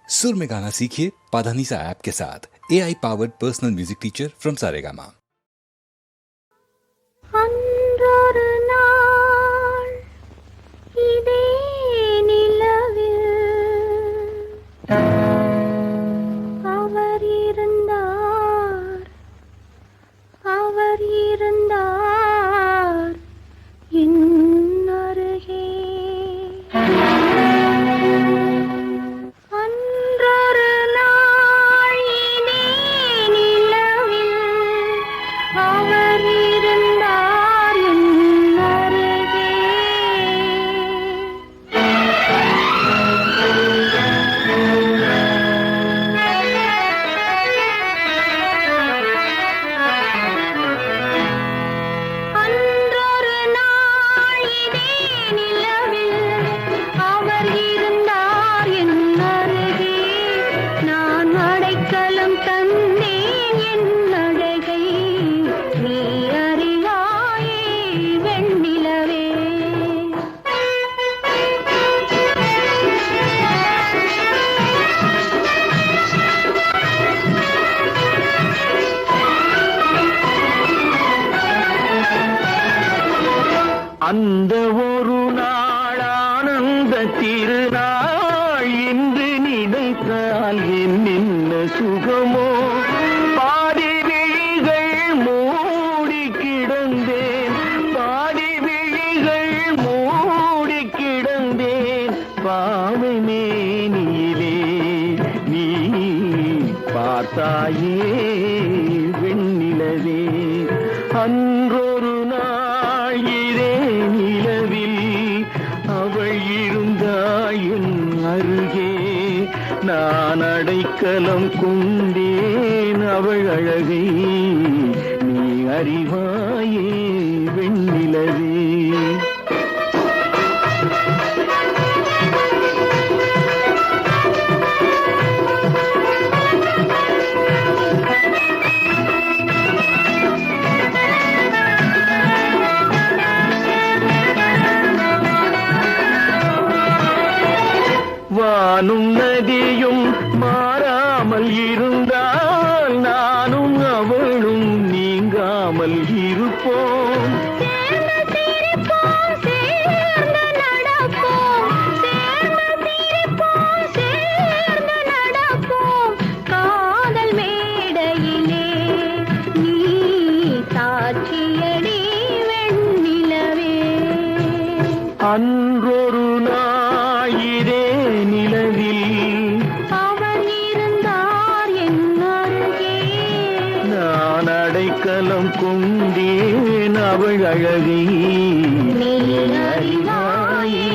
सुर में गाना सीखिए पाधानीसा ऐप के साथ। AI powered personal music teacher from Saregama. அன்றொரு நாள் இதே நிலவில் அவர் இருந்தார் என் அருகே. அன்றொரு நாள் இதே நிலவில் அவர் இருந்தார் என் அருகே. அன்றொரு நாள் இதே நிலவில் அவர் இருந்தார் என் அருகே. நான் அடைக்கலம் தந்தேன் என் அழகை நீ அறிவாயே வெண்ணிலவே. அந்த ஒரு நாள் ஆனந்த திருநாள் இன்று நினைத்தால் என்ன சுகமோ. பாதி விழிகள் மூடி கிடந்தேன், பாதி விழிகள் மூடி கிடந்தேன். பாவை மேனியிலே நீ பார்த்தாயே வெண்ணிலவே. அன்றொரு நாள் இதே நிலவில் அவள் இருந்தாள் என் அருகே. நான் அடைக்கலம் கொண்டேன் அவள் அழகை நீ அறிவாயே வெண்ணிலவே. வானும் நதியும் மாறாமல் இருந்தால் நானும் அவளும் நீங்காமல் இருப்போம். சேர்ந்து சிரிப்போம், சேர்ந்து நடப்போம், சேர்ந்து சிரிப்போம், சேர்ந்து நடப்போம். காதல் மேடையிலே நீ சாட்சியடி வெண்ணிலவே. அன்றொரு நாள் இதே நிலவில் அவர் இருந்தார் என் அருகே. நான் அடைக்கலம் கொண்டேன் அவள் அழகை நீ அறிவாயே